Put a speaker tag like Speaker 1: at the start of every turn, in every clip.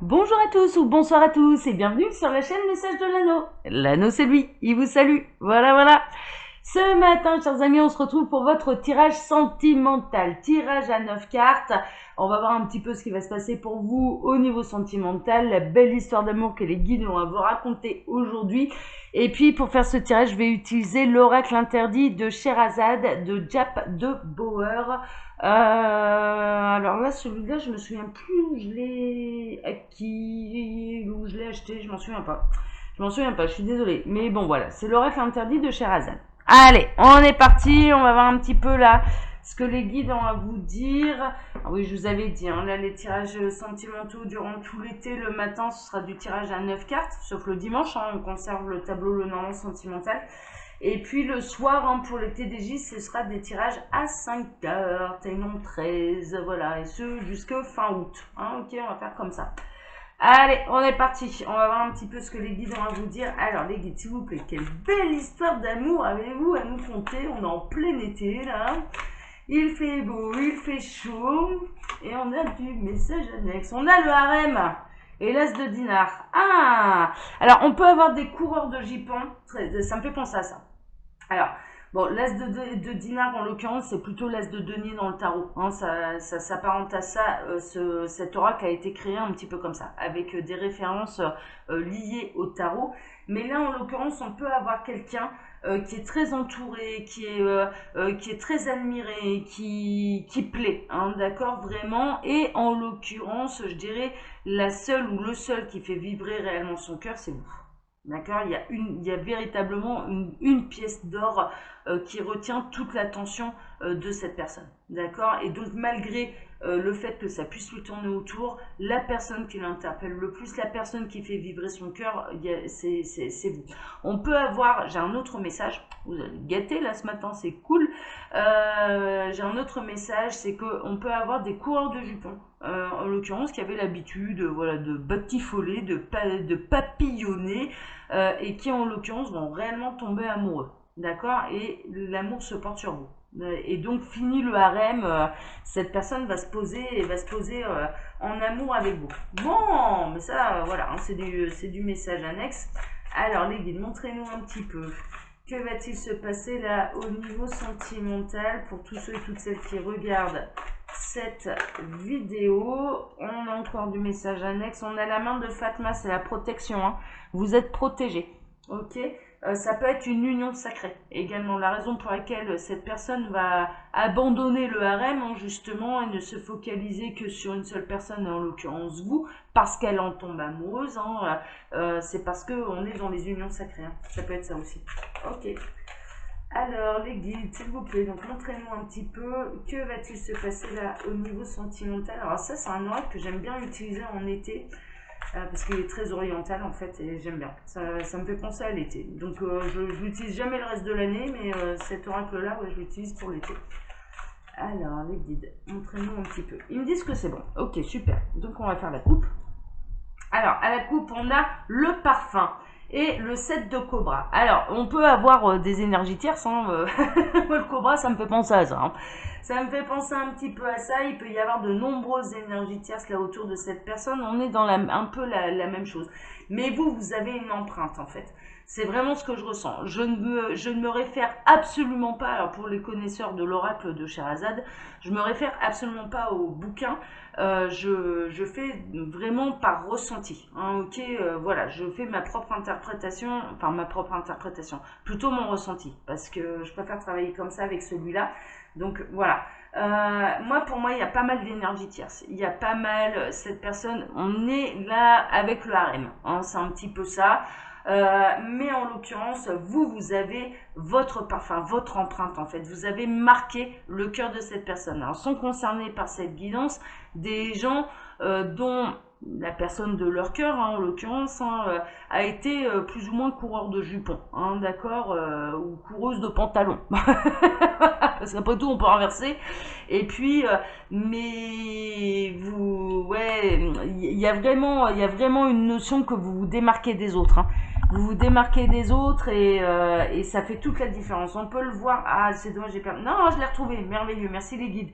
Speaker 1: Bonjour à tous ou bonsoir à tous et bienvenue sur la chaîne Message de l'Anneau. L'Anneau c'est lui, il vous salue. Voilà. Ce matin, chers amis, on se retrouve pour votre tirage sentimental. Tirage à 9 cartes. On va voir un petit peu ce qui va se passer pour vous au niveau sentimental, la belle histoire d'amour que les guides vont vous raconter aujourd'hui. Et puis, pour faire ce tirage, je vais utiliser l'oracle interdit de Sherazade de Jap de Bauer. Alors là, celui-là, je me souviens plus où je l'ai acquis, où je l'ai acheté, je m'en souviens pas. Je suis désolée. Mais bon, voilà, c'est l'oracle interdit de Sherazade. Allez, on est parti, on va voir un petit peu là ce que les guides ont à vous dire. Ah oui, je vous avais dit, là les tirages sentimentaux durant tout l'été, le matin ce sera du tirage à 9 cartes, sauf le dimanche, on conserve le tableau le normal sentimental. Et puis le soir, pour les TDJ, ce sera des tirages à 5 cartes, et non 13, voilà, et ce jusqu'au fin août. Ok, on va faire comme ça. Allez, on est parti. On va voir un petit peu ce que les guides ont à vous dire. Alors, les guides, s'il vous plaît, quelle belle histoire d'amour avez-vous à nous conter? On est en plein été, là. Il fait beau, il fait chaud. Et on a du message annexe. On a le harem et l'as de dinar. Ah! Alors, on peut avoir des coureurs de jupons. Ça me fait penser à ça. Alors, bon, l'as de dinar, en l'occurrence, c'est plutôt l'as de denier dans le tarot. Ça s'apparente à ça. Cet oracle a été créé un petit peu comme ça, avec des références liées au tarot. Mais là, en l'occurrence, on peut avoir quelqu'un qui est très entouré, qui est très admiré, qui plaît, d'accord, vraiment. Et en l'occurrence, je dirais, la seule ou le seul qui fait vibrer réellement son cœur, c'est vous. D'accord, il y a véritablement une pièce d'or qui retient toute l'attention de cette personne. D'accord, et donc malgré le fait que ça puisse lui tourner autour, la personne qui l'interpelle le plus, la personne qui fait vibrer son cœur, c'est vous. On peut avoir, j'ai un autre message, vous allez gâter là ce matin, c'est cool. J'ai un autre message, c'est qu'on peut avoir des coureurs de jupons. En l'occurrence, qui avaient l'habitude de batifoler, de papillonner, et qui en l'occurrence vont réellement tomber amoureux. D'accord, et l'amour se porte sur vous. Et donc, fini le harem, cette personne va se poser en amour avec vous. Bon, mais ça, voilà, c'est du message annexe. Alors, les guides, montrez-nous un petit peu. Que va-t-il se passer là au niveau sentimental pour tous ceux et toutes celles qui regardent cette vidéo? On a encore du message annexe. On a la main de Fatma, c'est la protection. Vous êtes protégé. Ok, ça peut être une union sacrée également. La raison pour laquelle cette personne va abandonner le harem, justement, et ne se focaliser que sur une seule personne, en l'occurrence vous, parce qu'elle en tombe amoureuse, c'est parce qu'on est dans les unions sacrées. Ça peut être ça aussi. Ok. Alors, les guides, s'il vous plaît, donc montrez-nous un petit peu, que va-t-il se passer là au niveau sentimental? Alors ça, c'est un oracle que j'aime bien utiliser en été, parce qu'il est très oriental en fait, et j'aime bien. Ça me fait penser à l'été. Donc je l'utilise jamais le reste de l'année, mais cet oracle-là, je l'utilise pour l'été. Alors, les guides, montrez-nous un petit peu. Ils me disent que c'est bon. Ok, super. Donc on va faire la coupe. Alors, à la coupe, on a le parfum et le 7 de cobra. Alors, on peut avoir des énergies tierces. Le cobra, ça me fait penser à ça. Ça me fait penser un petit peu à ça. Il peut y avoir de nombreuses énergies tierces là autour de cette personne. On est dans un peu la même chose. Mais vous avez une empreinte en fait. C'est vraiment ce que je ressens. Je ne me réfère absolument pas, alors pour les connaisseurs de l'oracle de Sherazade, je me réfère absolument pas au bouquin. Je fais vraiment par ressenti. Ok, voilà, je fais ma propre interprétation, plutôt mon ressenti, parce que je préfère travailler comme ça avec celui-là. Donc voilà. Pour moi, il y a pas mal d'énergie tierce. Il y a pas mal, cette personne, on est là avec le harem. C'est un petit peu ça. Mais en l'occurrence, vous avez votre parfum, votre empreinte en fait. Vous avez marqué le cœur de cette personne. Alors, sont concernés par cette guidance des gens dont la personne de leur cœur, en l'occurrence, a été plus ou moins coureur de jupons, d'accord, ou coureuse de pantalon. Parce qu'après tout, on peut renverser. Et puis, mais il y a vraiment une notion que vous vous démarquez des autres. vous vous démarquez des autres et ça fait toute la différence. On peut le voir. Ah, c'est dommage, j'ai perdu. Non, je l'ai retrouvé. Merveilleux. Merci les guides.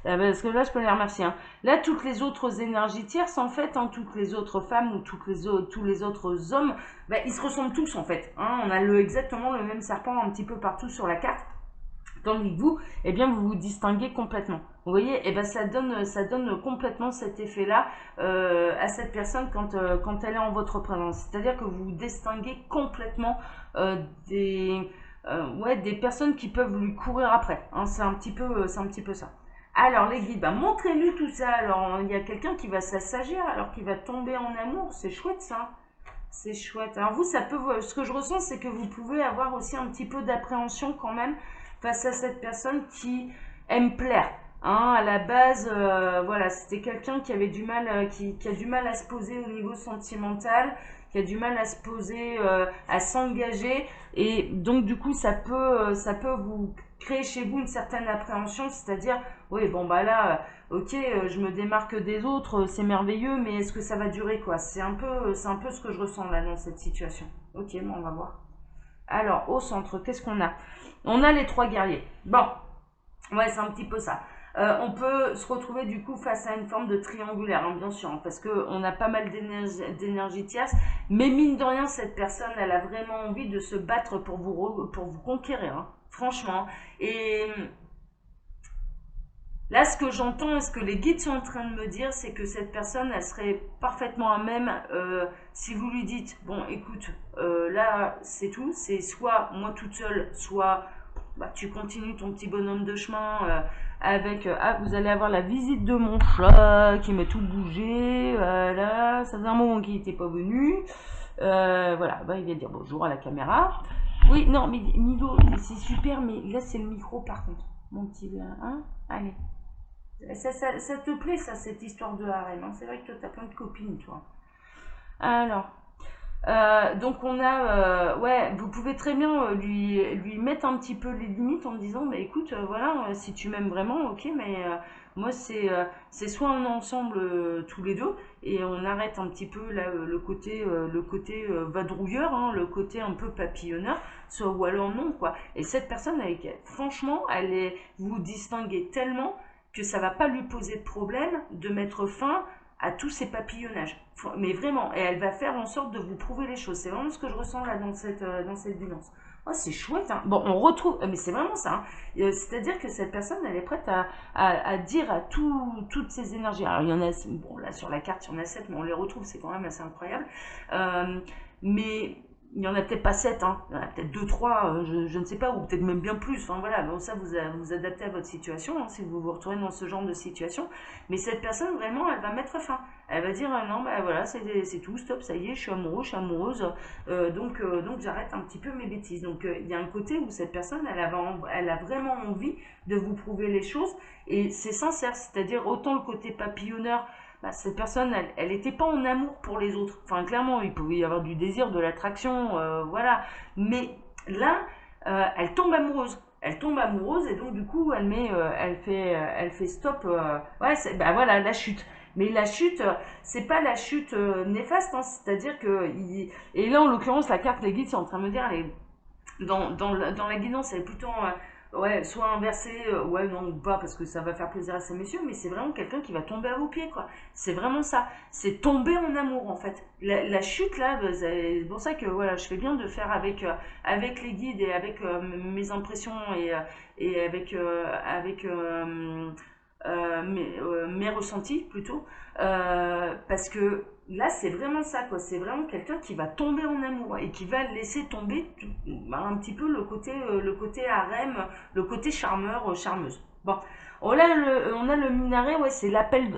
Speaker 1: Parce que là, je peux les remercier. Hein. Là, toutes les autres énergies tierces, en fait, hein, toutes les autres femmes ou tous les autres hommes, bah, ils se ressemblent tous, en fait. Hein. On a exactement le même serpent un petit peu partout sur la carte. Tandis que vous, eh bien, vous vous distinguez complètement. Vous voyez, eh ben, ça donne complètement cet effet-là à cette personne quand elle est en votre présence. C'est-à-dire que vous vous distinguez complètement des personnes qui peuvent lui courir après. Hein, c'est un petit peu ça. Alors les guides, bah, montrez-nous tout ça. Alors il y a quelqu'un qui va s'assagir alors qu'il va tomber en amour. C'est chouette ça. C'est chouette. Alors vous, ce que je ressens, c'est que vous pouvez avoir aussi un petit peu d'appréhension quand même face à cette personne qui aime plaire. Hein, à la base, voilà, c'était quelqu'un qui avait du mal, qui a du mal à se poser au niveau sentimental, qui a du mal à se poser, à s'engager, et donc du coup, ça peut vous créer chez vous une certaine appréhension, c'est-à-dire, oui, bon bah là, ok, je me démarque des autres, c'est merveilleux, mais est-ce que ça va durer quoi? C'est un peu ce que je ressens là dans cette situation. Ok, bon, on va voir. Alors, au centre, qu'est-ce qu'on a? On a les 3 guerriers. Bon, ouais, c'est un petit peu ça. On peut se retrouver du coup face à une forme de triangulaire, hein, bien sûr, hein, parce qu'on a pas mal d'énergie tierce, mais mine de rien, cette personne, elle a vraiment envie de se battre pour vous conquérir, hein, franchement. Et là, ce que j'entends et ce que les guides sont en train de me dire, c'est que cette personne, elle serait parfaitement à même, si vous lui dites, bon, écoute, là, c'est tout, c'est soit moi toute seule, soit bah, tu continues ton petit bonhomme de chemin avec, ah, vous allez avoir la visite de mon chat qui m'a tout bougé, voilà, ça faisait un moment qu'il n'était pas venu, voilà, bah, il vient dire bonjour à la caméra. Oui, non, mais Milo, c'est super, mais là, c'est le micro par contre, mon petit, hein, allez. Ça te plaît, ça, cette histoire de harem, hein. C'est vrai que toi, t'as plein de copines, toi. Alors, donc on a, ouais, vous pouvez très bien lui mettre un petit peu les limites en disant, bah écoute, voilà, si tu m'aimes vraiment, ok, mais moi c'est soit on est ensemble tous les deux et on arrête un petit peu là le côté vadrouilleur, hein, le côté un peu papillonneur, soit ou alors non quoi. Et cette personne avec elle, franchement, vous distinguez tellement que ça va pas lui poser de problème de mettre fin à tous ces papillonnages. Mais vraiment, et elle va faire en sorte de vous prouver les choses. C'est vraiment ce que je ressens là dans cette binance. Oh, c'est chouette, hein. Bon, on retrouve, mais c'est vraiment ça, hein. C'est-à-dire que cette personne, elle est prête à dire à toutes ces énergies. Alors, il y en a, bon, là, sur la carte, il y en a 7, mais on les retrouve, c'est quand même assez incroyable. Mais il n'y en a peut-être pas 7, hein. Il y en a peut-être 2, 3, je ne sais pas, ou peut-être même bien plus. Enfin voilà, bon, ça vous adaptez à votre situation, hein, si vous vous retrouvez dans ce genre de situation. Mais cette personne, vraiment, elle va mettre fin. Elle va dire non, bah voilà, c'est tout, stop, ça y est, je suis amoureux, je suis amoureuse, donc j'arrête un petit peu mes bêtises. Donc il y a un côté où cette personne, elle a vraiment envie de vous prouver les choses, et c'est sincère, c'est-à-dire autant le côté papillonneur. Bah, cette personne, elle n'était pas en amour pour les autres. Enfin, clairement, il pouvait y avoir du désir, de l'attraction, voilà. Mais là, elle tombe amoureuse. Elle tombe amoureuse et donc du coup, elle fait stop. Ouais, bah voilà, la chute. Mais la chute, c'est pas la chute néfaste, hein, c'est-à-dire que et là, en l'occurrence, la carte, les guides sont en train de me dire, elle est dans la guidance, elle est plutôt ouais, soit inversée, ouais, non, ou pas, parce que ça va faire plaisir à ces messieurs, mais c'est vraiment quelqu'un qui va tomber à vos pieds, quoi. C'est vraiment ça. C'est tomber en amour, en fait. La chute, là, c'est pour ça que, voilà, je fais bien de faire avec les guides et avec mes impressions et avec mes ressentis, plutôt. Parce que là, c'est vraiment ça, quoi. C'est vraiment quelqu'un qui va tomber en amour et qui va laisser tomber un petit peu le côté harem, le côté charmeur, charmeuse. Bon, on a le minaret, ouais, c'est l'appel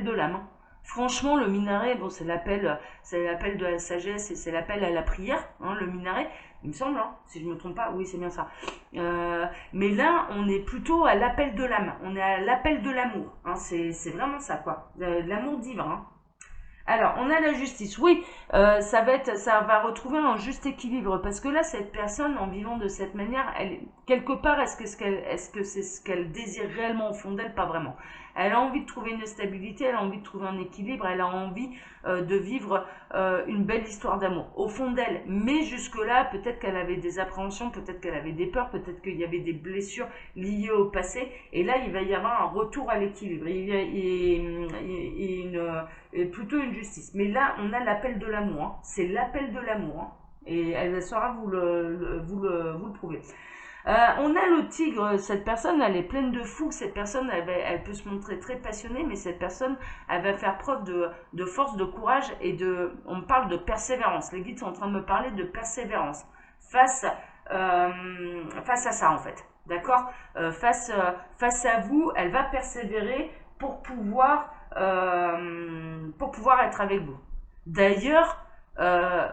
Speaker 1: de l'âme, hein. Franchement, le minaret, bon, c'est l'appel de la sagesse et c'est l'appel à la prière, hein, le minaret. Il me semble, hein, si je me trompe pas, oui, c'est bien ça. Mais là, on est plutôt à l'appel de l'âme. On est à l'appel de l'amour, hein, c'est vraiment ça, quoi. L'amour divin, hein. Alors, on a la justice. Oui, ça va retrouver un juste équilibre parce que là, cette personne, en vivant de cette manière, quelque part, est-ce que c'est ce qu'elle désire réellement au fond d'elle? Pas vraiment. Elle a envie de trouver une stabilité, elle a envie de trouver un équilibre, elle a envie de vivre une belle histoire d'amour au fond d'elle. Mais jusque-là, peut-être qu'elle avait des appréhensions, peut-être qu'elle avait des peurs, peut-être qu'il y avait des blessures liées au passé. Et là, il va y avoir un retour à l'équilibre et plutôt une justice. Mais là, on a l'appel de l'amour. Hein. C'est l'appel de l'amour. Hein. Et elle saura vous le prouver. On a le tigre, cette personne, elle est pleine de fougue, cette personne, elle peut se montrer très passionnée, mais cette personne, elle va faire preuve de force, de courage on parle de persévérance. Les guides sont en train de me parler de persévérance face à ça en fait, d'accord. Face à vous, elle va persévérer pour pouvoir être avec vous. D'ailleurs,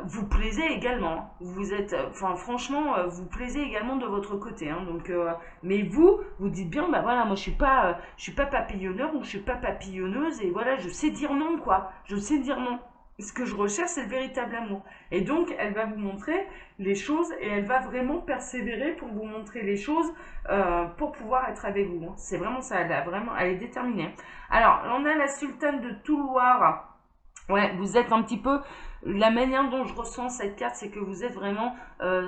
Speaker 1: vous plaisez également. Vous êtes, enfin franchement, vous plaisez également de votre côté. Hein, donc, mais vous dites bien, bah voilà, moi je suis pas papillonneur ou je suis pas papillonneuse et voilà, je sais dire non quoi. Je sais dire non. Ce que je recherche, c'est le véritable amour. Et donc, elle va vous montrer les choses et elle va vraiment persévérer pour vous montrer les choses pour pouvoir être avec vous. Hein. C'est vraiment ça. Elle est déterminée. Alors, on a la sultane de Touloir. Ouais, vous êtes un petit peu. La manière dont je ressens cette carte, c'est que vous êtes vraiment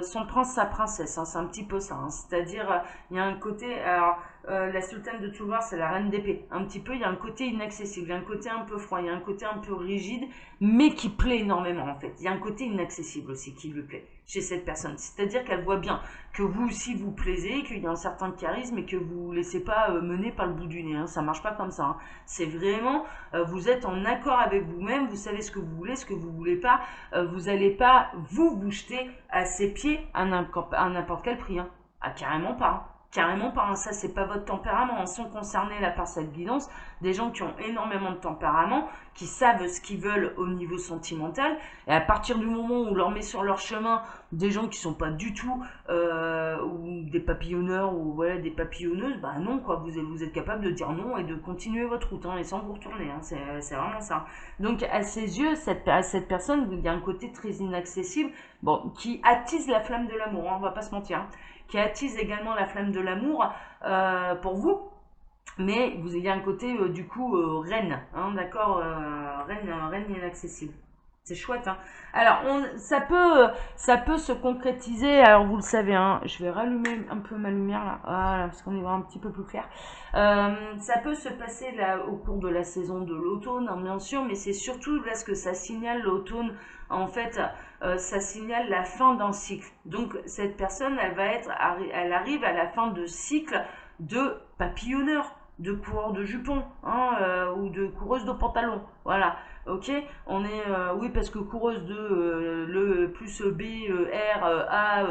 Speaker 1: son prince, sa princesse. Hein, c'est un petit peu ça. Hein, c'est-à-dire, il y a un côté. Alors, la sultane de Touloir, c'est la reine d'épée. Un petit peu, il y a un côté inaccessible, il y a un côté un peu froid, il y a un côté un peu rigide, mais qui plaît énormément en fait. Il y a un côté inaccessible aussi qui lui plaît chez cette personne. C'est-à-dire qu'elle voit bien que vous aussi vous plaisez, qu'il y a un certain charisme et que vous ne laissez pas mener par le bout du nez. Hein. Ça marche pas comme ça. Hein. C'est vraiment, vous êtes en accord avec vous-même, vous savez ce que vous voulez, ce que vous voulez pas. Vous n'allez pas vous jeter à ses pieds à n'importe quel prix. Hein. Ah, carrément pas. Hein. Carrément pas, hein. Ça c'est pas votre tempérament, hein. Sont concernés là par cette guidance des gens qui ont énormément de tempérament, qui savent ce qu'ils veulent au niveau sentimental, et à partir du moment où on leur met sur leur chemin des gens qui sont pas du tout ou des papillonneurs ou voilà des papillonneuses, bah non quoi, vous êtes capable de dire non et de continuer votre route hein, et sans vous retourner, hein. C'est vraiment ça. Donc à ses yeux, cette personne, il y a un côté très inaccessible, bon, qui attise la flamme de l'amour, hein, on va pas se mentir. Hein, qui attise également la flamme de l'amour pour vous. Mais il y a un côté, du coup, reine, hein, d'accord, reine inaccessible. C'est chouette, hein. Alors, ça peut se concrétiser, alors vous le savez, hein, je vais rallumer un peu ma lumière, là, voilà, parce qu'on y voit un petit peu plus clair. Ça peut se passer, là, au cours de la saison de l'automne, hein, bien sûr, mais c'est surtout, là, ce que ça signale, l'automne, en fait, ça signale la fin d'un cycle. Donc, cette personne, elle arrive à la fin de cycle de papillonneur, de coureur de jupons, hein, ou de coureuse de pantalon, voilà. Ok, on est oui parce que coureuse de le plus B R A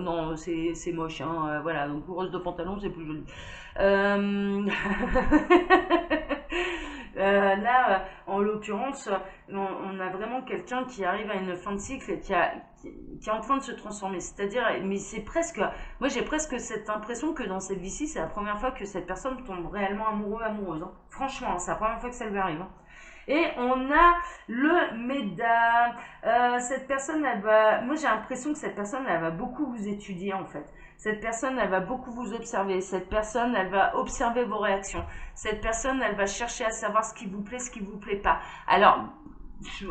Speaker 1: non c'est moche hein, voilà donc coureuse de pantalon c'est plus joli. Là, en l'occurrence, on a vraiment quelqu'un qui arrive à une fin de cycle et qui est en train de se transformer. C'est-à-dire, mais c'est presque, moi j'ai presque cette impression que dans cette vie-ci, c'est la première fois que cette personne tombe réellement amoureuse. Hein. Franchement, hein, c'est la première fois que ça lui arrive. Hein. Et on a le médard. Cette personne, moi j'ai l'impression que cette personne, elle va beaucoup vous étudier en fait. Cette personne, elle va beaucoup vous observer. Cette personne, elle va observer vos réactions. Cette personne, elle va chercher à savoir ce qui vous plaît, ce qui vous plaît pas. Alors,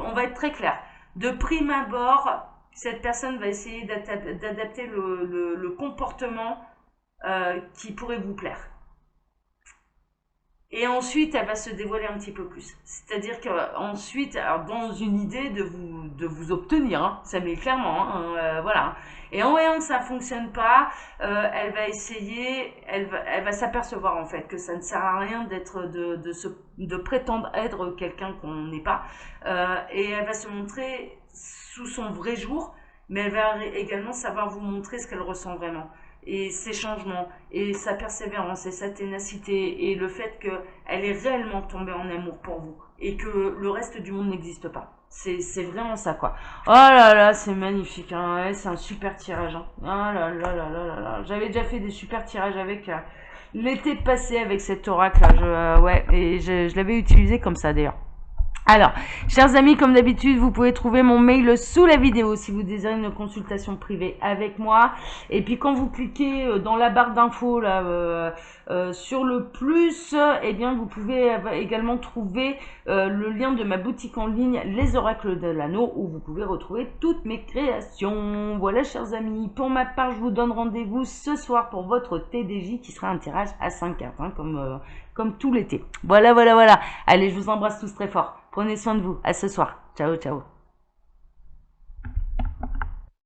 Speaker 1: on va être très clair. De prime abord, cette personne va essayer d'adapter le comportement qui pourrait vous plaire. Et ensuite, elle va se dévoiler un petit peu plus. C'est-à-dire qu'ensuite, alors dans une idée de vous obtenir, hein, ça met clairement, hein, voilà. Et en voyant que ça fonctionne pas, elle va essayer, elle va s'apercevoir en fait que ça ne sert à rien de prétendre être quelqu'un qu'on n'est pas. Et elle va se montrer sous son vrai jour, mais elle va également savoir vous montrer ce qu'elle ressent vraiment. Et ses changements, et sa persévérance, et sa ténacité, et le fait qu'elle est réellement tombée en amour pour vous, et que le reste du monde n'existe pas. C'est vraiment ça, quoi. Oh là là, c'est magnifique, hein. Ouais, c'est un super tirage. Hein. Oh là là là là là là. J'avais déjà fait des super tirages avec l'été passé avec cet oracle. Ouais, et je l'avais utilisé comme ça, d'ailleurs. Alors, chers amis, comme d'habitude, vous pouvez trouver mon mail sous la vidéo si vous désirez une consultation privée avec moi. Et puis quand vous cliquez dans la barre d'infos là sur le plus, eh bien vous pouvez également trouver le lien de ma boutique en ligne Les Oracles de l'Anneau où vous pouvez retrouver toutes mes créations. Voilà, chers amis, pour ma part, je vous donne rendez-vous ce soir pour votre TDJ qui sera un tirage à 5 cartes, hein, comme tout l'été. Voilà. Allez, je vous embrasse tous très fort. Prenez soin de vous. À ce soir. Ciao, ciao.